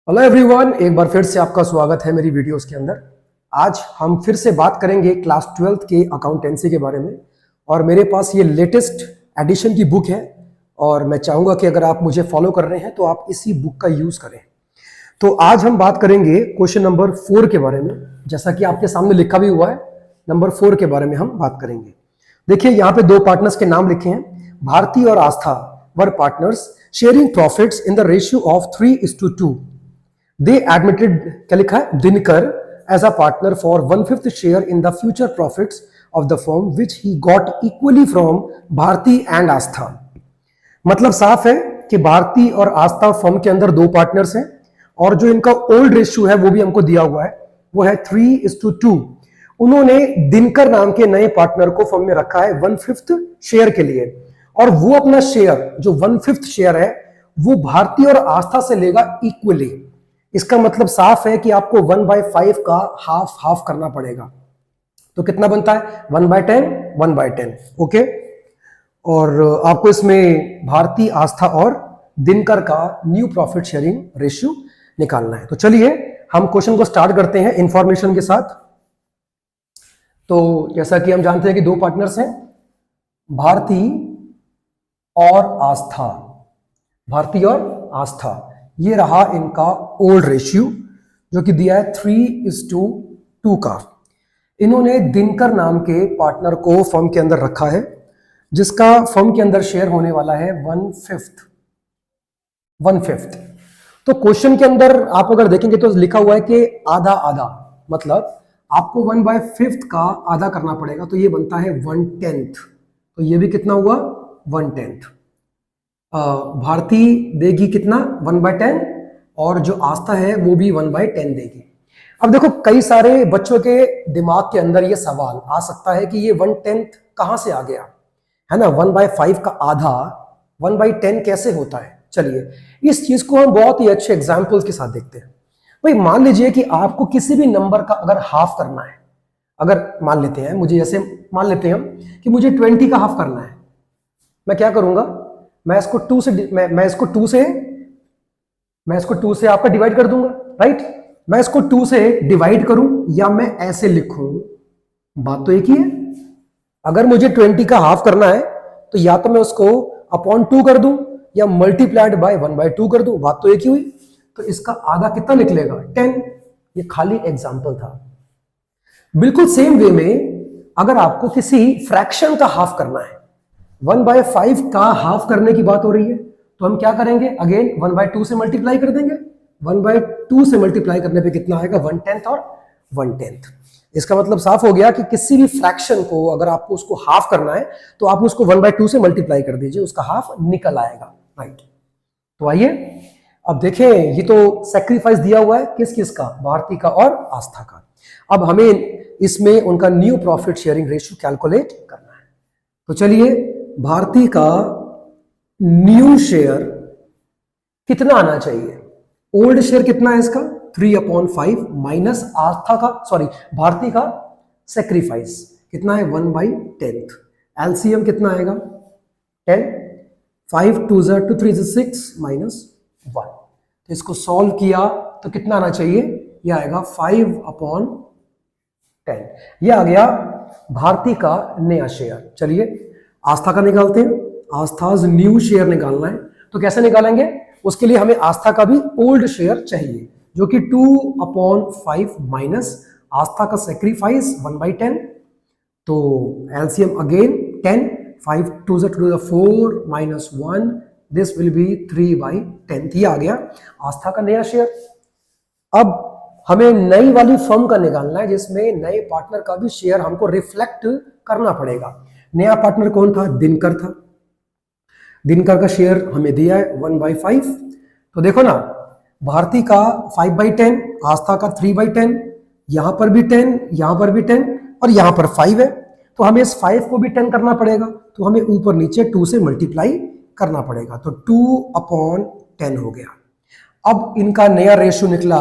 Hello everyone, एक बार फिर से आपका स्वागत है मेरी वीडियोस के अंदर। आज हम फिर से बात करेंगे क्लास 12th के अकाउंटेंसी के बारे में और मेरे पास ये लेटेस्ट एडिशन की बुक है और मैं चाहूँगा कि अगर आप मुझे फॉलो कर रहे हैं तो आप इसी बुक का यूज़ करें। तो आज हम बात करेंगे क्वेश्चन नंबर 4 के बारे में, जैसा कि आपके सामने लिखा भी हुआ है। नंबर 4 के बारे में हम बात करेंगे। देखिए, यहाँ पे दो पार्टनर्स के नाम लिखे हैं, भारती और Aastha were partners sharing profits in the ratio of 3:2। They admitted, क्या लिखा है, Dinkar as a partner for 1/5 share in the future profits of the firm which he got equally from Bharti and आस्था। मतलब साफ है कि भारती और आस्था फर्म के अंदर दो पार्टनर्स हैं और जो इनका ओल्ड रेशियो है वो भी हमको दिया हुआ है, वो है 3:2। उन्होंने दिनकर नाम के नए पार्टनर को फर्म में रखा है 1/5 शेयर के लिए और वो अपना शेयर जो 1/5 शेयर है वो भारती और आस्था से लेगा इक्वली। इसका मतलब साफ है कि आपको 1/5 का हाफ हाफ करना पड़ेगा। तो कितना बनता है? 1/10, 1/10। ओके, और आपको इसमें भारती, आस्था और दिनकर का न्यू प्रॉफिट शेयरिंग रेशियो निकालना है। तो चलिए हम क्वेश्चन को स्टार्ट करते हैं इंफॉर्मेशन के साथ। तो जैसा कि हम जानते हैं कि दो पार्टनर्स हैं, भारती और आस्था। भारती और आस्था, ये रहा इनका ओल्ड रेशियो जो कि दिया है 3:2 का। इन्होंने दिनकर नाम के पार्टनर को फर्म के अंदर रखा है जिसका फर्म के अंदर शेयर होने वाला है 1/5। तो क्वेश्चन के अंदर आप अगर देखेंगे तो लिखा हुआ है कि आधा आधा, मतलब आपको 1/5 का आधा करना पड़ेगा, तो ये बनता है 1/10। तो ये भी कितना हुआ? 1/10। भारती देगी कितना? 1/10 और जो आस्था है वो भी 1/10 देगी। अब देखो, कई सारे बच्चों के दिमाग के अंदर ये सवाल आ सकता है कि ये 1/10 कहां से आ गया, है ना? 1/5 का आधा 1/10 कैसे होता है? चलिए इस चीज को हम बहुत ही अच्छे एग्जाम्पल्स के साथ देखते हैं। भाई मान लीजिए कि आपको किसी भी नंबर का अगर हाफ करना है, अगर मान लेते हैं, मुझे ऐसे मान लेते हैं हम कि मुझे 20 का हाफ करना है, मैं क्या करूंगा? मैं इसको 2 से आपका डिवाइड कर दूंगा, राइट? मैं इसको 2 से डिवाइड करूं या मैं ऐसे लिखूं, बात तो एक ही है। अगर मुझे 20 का हाफ करना है तो या तो मैं उसको अपॉन 2 कर दूं या मल्टीप्लाइड बाय 1/2 कर दूं, बात तो एक ही हुई। तो इसका आधा कितना निकलेगा? 10। ये खाली एग्जांपल था। बिल्कुल सेम वे में अगर आपको किसी फ्रैक्शन का हाफ करना है, 1/5 का हाफ करने की बात हो रही है, तो हम क्या करेंगे? अगेन 1/2 से मल्टीप्लाई कर देंगे। 1/2 से मल्टीप्लाई करने पे कितना आएगा? 1/10 और 1/10। इसका मतलब साफ हो गया कि किसी भी फ्रैक्शन को अगर आपको उसको हाफ करना है तो आप उसको 1/2 से मल्टीप्लाई कर दीजिए, उसका हाफ निकल आएगा, राइट? तो आइए अब देखें, ये तो सैक्रिफाइस दिया हुआ है किस किस का? भारती का और आस्था का। अब हमें इसमें उनका new profit sharing ratio calculate करना है। तो चलिए, भारती का न्यू शेयर कितना आना चाहिए? ओल्ड शेयर कितना है इसका? 3/5 माइनस आस्था का, सॉरी, भारती का सेक्रीफाइस कितना है? 1/10। एलसीएम कितना आएगा? 10। 5 2 2 3 6 माइनस 1। तो इसको सॉल्व किया तो कितना आना चाहिए? यह आएगा 5/10। यह आ गया भारती का नया शेयर। चलिए आस्था का निकालते हैं। आस्थाज न्यू शेयर निकालना है, तो कैसे निकालेंगे? उसके लिए हमें आस्था का भी ओल्ड शेयर चाहिए जो कि 2/5 माइनस आस्था का सेक्रीफाइस 1/10। तो LCM again 10। 5 2 2 4 minus 1, this will be 3/10। ये आ गया आस्था का नया शेयर। अब हमें नई वाली फर्म का निकालना है जिसमें नए पार्टनर का भी शेयर हमको रिफ्लेक्ट करना पड़ेगा। नया पार्टनर कौन था? दिनकर था। दिनकर का शेयर हमें दिया है 1/5। तो देखो ना, भारती का 5/10, आस्था का 3/10, यहां पर भी 10, यहां पर भी 10 और यहां पर 5 है। तो हमें इस 5 को भी 10 करना पड़ेगा, तो हमें ऊपर नीचे 2 से मल्टीप्लाई करना पड़ेगा। तो 2/10 हो गया। अब इनका नया रेशियो निकला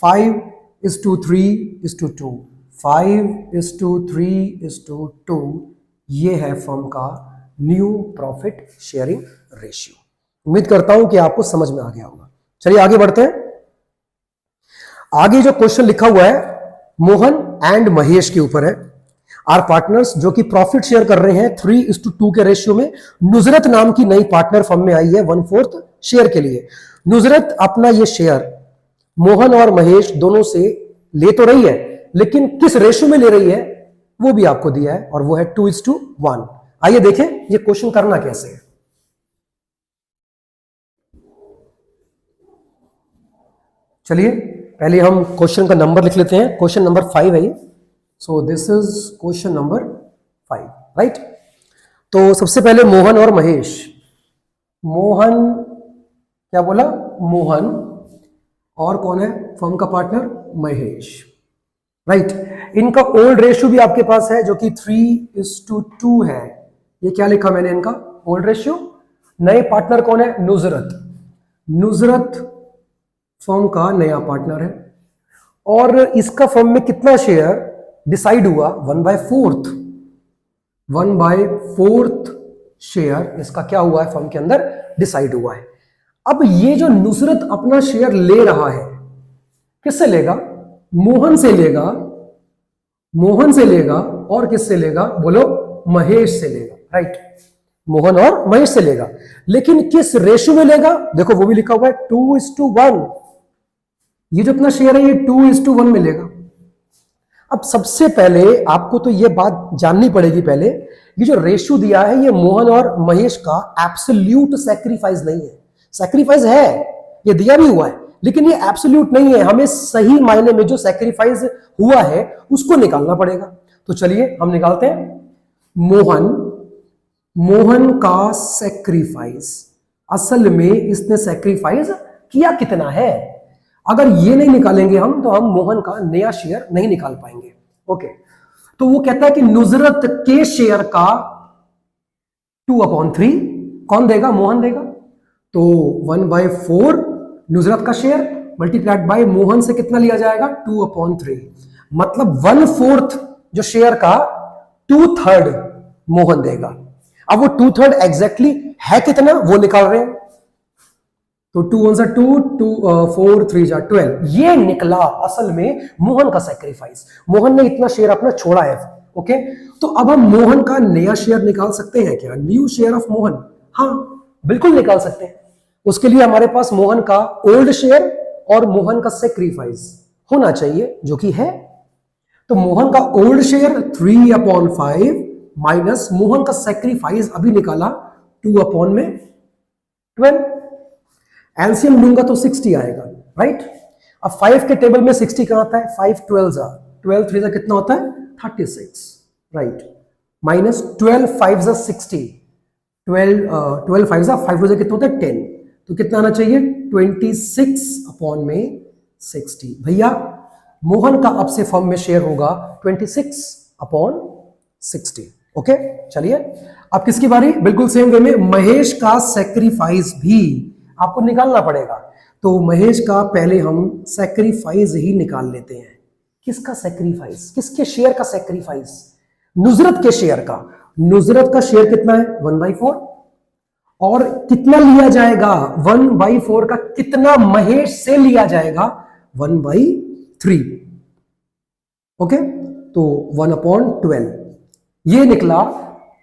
5:3:2। 5:3:2 ये है फर्म का न्यू प्रॉफिट शेयरिंग रेशियो। उम्मीद करता हूं कि आपको समझ में आ गया होगा। चलिए आगे बढ़ते हैं। आगे जो क्वेश्चन लिखा हुआ है मोहन एंड महेश के ऊपर है। आर पार्टनर्स, जो कि प्रॉफिट शेयर कर रहे हैं 3:2 के रेशियो में। नुजरत नाम की नई पार्टनर फर्म में आई है 1/4 शेयर के लिए। नुजरत अपना ये शेयर मोहन और महेश दोनों से ले तो रही है, लेकिन किस रेशियो में ले रही है वो भी आपको दिया है, और वो है 2:1। आइए देखें ये क्वेश्चन करना कैसे है। चलिए पहले हम क्वेश्चन का नंबर लिख लेते हैं। क्वेश्चन नंबर 5 है ये। So this is question number 5, right. तो सबसे पहले मोहन और महेश। मोहन, क्या बोला? मोहन, और कौन है फर्म का पार्टनर? महेश, राइट। इनका ओल्ड रेशियो भी आपके पास है जो कि 3:2 है। ये क्या लिखा मैंने इनका ओल्ड रेशियो। नए पार्टनर कौन है? नुजरत। नुजरत फर्म का नया पार्टनर है, और इसका फर्म में कितना शेयर डिसाइड हुआ? 1/4। 1/4 शेयर इसका क्या हुआ है? फर्म के अंदर डिसाइड हुआ है। अब ये जो नुसरत अपना शेयर ले रहा है, किससे लेगा? मोहन से लेगा। मोहन से लेगा और किससे लेगा? बोलो, महेश से लेगा, राइट। मोहन और महेश से लेगा, लेकिन किस रेशियो में लेगा? देखो वो भी लिखा हुआ है 2:1। ये जो अपना शेयर है ये 2:1 में लेगा। अब सबसे पहले आपको तो ये बात जाननी पड़ेगी, पहले ये जो रेशियो दिया है ये मोहन और महेश का एब्सोल्यूट सैक्रिफाइस नहीं है। सैक्रिफाइस है, ये दिया भी हुआ है, लेकिन ये एब्सोल्यूट नहीं है। हमें सही मायने में जो सैक्रिफाइस हुआ है उसको निकालना पड़ेगा। तो चलिए हम निकालते हैं। मोहन का सैक्रिफाइस, असल में इसने सैक्रिफाइस किया कितना है? अगर ये नहीं निकालेंगे हम तो हम मोहन का नया शेयर नहीं निकाल पाएंगे। ओके, तो वो कहता है कि नुजरत के शेयर का 2/3 कौन देगा? मोहन देगा। तो 1/4 नुजरत का शेयर मल्टीप्लाइड बाय मोहन से कितना लिया जाएगा? 2/3। मतलब 1/4 जो शेयर का 2/3 मोहन देगा। अब वो 2/3 एग्जैक्टली है कितना वो निकाल रहे हैं। तो 2 1 2, 4 3 12, ये निकला असल में मोहन का सैक्रिफाइस। मोहन ने इतना शेयर अपना छोड़ा है। ओके, तो अब हम मोहन का नया शेयर निकाल सकते हैं क्या? New share of Mohan? हाँ, बिल्कुल निकाल सकते हैं। उसके लिए हमारे पास मोहन का ओल्ड शेयर और मोहन का सैक्रिफाइस होना चाहिए, जो कि है। तो मोहन का ओल्ड शेयर 3/5 माइनस मोहन का सैक्रिफाइस अभी निकाला 2/12। एलसीएम लूंगा तो 60 आएगा, राइट। अब 5 के टेबल में 60 कहां आता है? 5 12 3 कितना होता है? 36, राइट। माइनस 12 5 60, 12 5 5 कितना होता है? 10। तो कितना आना चाहिए? 26/60। भैया मोहन का अब से फर्म में शेयर होगा 26/60। ओके, चलिए अब किसकी बारी? बिल्कुल सेम वे में महेश का सैक्रिफाइस भी आपको निकालना पड़ेगा। तो महेश का पहले हम सैक्रिफाइस ही निकाल लेते हैं। किसका सैक्रिफाइस? किसके शेयर का सैक्रिफाइस? नुजरत के शेयर का। नुजरत का शेयर कितना है? 1/4। और कितना लिया जाएगा? 1/4 का कितना महेश से लिया जाएगा? 1/3। ओके, तो 1/12 ये निकला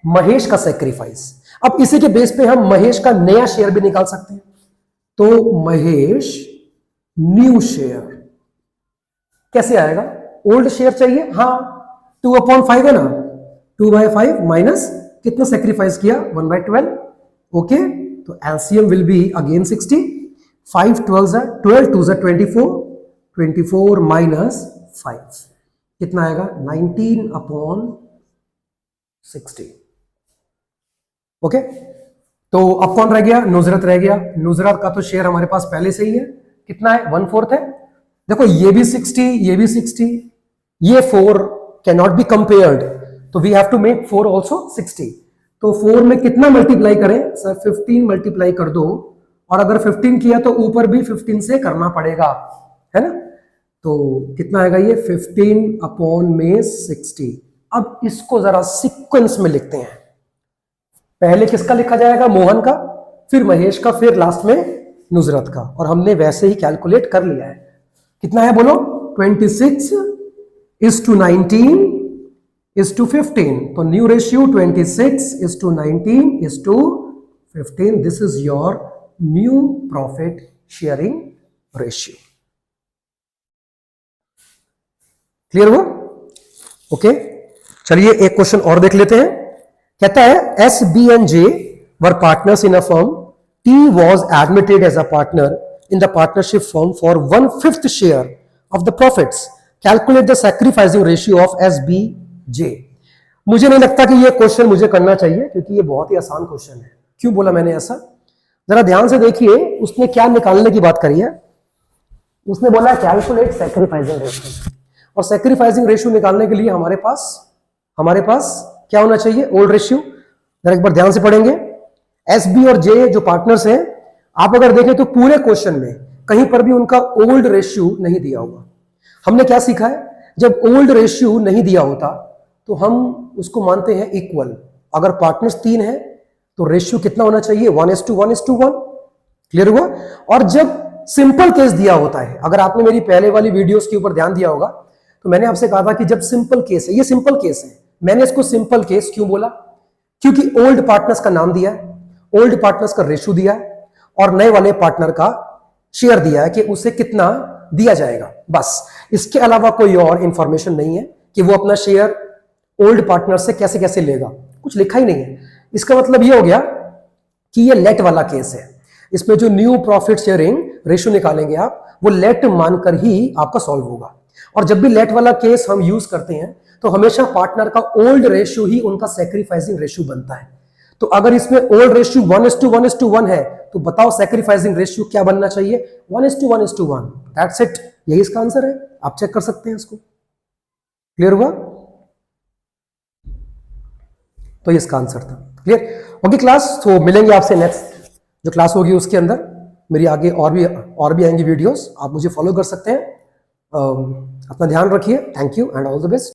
महेश का सैक्रिफाइस। अब इसी के बेस पे हम महेश का नया शेयर भी निकाल सकते हैं। तो महेश न्यू शेयर कैसे आएगा? ओल्ड शेयर चाहिए, हाँ, 2/5 है ना। 2/5 माइनस कितना सैक्रिफाइस किया? 1/12। ओके, तो LCM will be again 60। 5 12 12 2 24, 24 minus 5 कितना आएगा? 19/60। ओके, तो अब कौन रह गया? नुजरत रह गया। नुजरत का तो शेयर हमारे पास पहले से ही है। कितना है? 1/4 है। देखो ये भी 60, ये भी 60, ये 4 कैन नॉट बी कंपेयर्ड, तो we have to make 4 also 60। तो 4 में कितना मल्टीप्लाई करें? सर 15 मल्टीप्लाई कर दो, और अगर 15 किया तो ऊपर भी 15 से करना पड़ेगा, है ना। तो कितना आएगा ये? 15/60। अब इसको जरा सीक्वेंस में लिखते हैं। पहले किसका लिखा जाएगा? मोहन का, फिर महेश का, फिर लास्ट में नुजरत का। और हमने वैसे ही कैलकुलेट कर लिया है। कितना है बोलो? 26:19:15. तो new ratio 26:19:15. This is your new profit sharing ratio. Clear हुआ? ओके, चलिए एक क्वेश्चन और देख लेते हैं. कहता है S B and J were partners in a firm. T was admitted as a partner in the partnership firm for 1/5 share of the profits. Calculate the sacrificing ratio of SBJ. मुझे नहीं लगता कि ये क्वेश्चन मुझे करना चाहिए क्योंकि ये बहुत ही आसान क्वेश्चन है. क्यों बोला मैंने ऐसा? जरा ध्यान से देखिए, उसने क्या निकालने की बात करी है. उसने बोला कैलकुलेट सैक्रिफाइसिंग रेशियो, और सैक्रिफाइसिंग रेशियो निकालने के लिए हमारे पास क्या होना चाहिए? Old ratio. जरा एक बार ध्यान से पढ़ेंगे. एस बी और जे जो पार्टनर्स हैं, आप अगर देखें तो पूरे क्वेश्चन में कहीं पर भी उनका ओल्ड रेशियो नहीं दिया हुआ. हमने क्या सीखा है? जब ओल्ड रेशियो नहीं दिया होता तो हम उसको मानते हैं इक्वल. अगर पार्टनर्स 3 है तो रेशियो कितना होना चाहिए? 1:1:1. क्लियर हुआ? और जब सिंपल केस दिया होता है, अगर आपने मेरी पहले वाली वीडियोस के ऊपर ध्यान दिया होगा तो मैंने आपसे कहा था कि जब सिंपल केस है, ये सिंपल केस है. मैंने इसको सिंपल केस क्यों बोला? क्योंकि ओल्ड पार्टनर्स का नाम दिया है, ओल्ड पार्टनर्स का रेशियो दिया है और नए वाले पार्टनर का शेयर दिया है कि उसे कितना दिया जाएगा. बस, इसके अलावा कोई और इंफॉर्मेशन नहीं है कि वो अपना शेयर ओल्ड पार्टनर से कैसे कैसे लेगा. कुछ लिखा ही नहीं है. इसका मतलब ये हो गया कि ये लेट वाला केस है. इसमें जो न्यू प्रॉफिट शेयरिंग रेशियो निकालेंगे आप, वो लेट मानकर ही आपका सॉल्व होगा. और जब भी लेट वाला केस हम यूज करते हैं तो हमेशा पार्टनर का ओल्ड रेशियो ही उनका सैक्रिफाइसिंग रेशियो बनता है. तो अगर इसमें ओल्ड रेशियो 1:1:1 है तो बताओ सैक्रिफाइसिंग रेशियो क्या बनना चाहिए? 1:1:1. That's it. यही इसका आंसर है. आप चेक कर सकते हैं इसको. क्लियर हुआ? तो ये इसका आंसर था. क्लियर? ओके क्लास, तो मिलेंगे आपसे नेक्स्ट जो क्लास होगी उसके अंदर. मेरी आगे और भी आएंगी वीडियोस. आप मुझे फॉलो कर सकते हैं. अपना ध्यान रखिए. Thank you and all the best.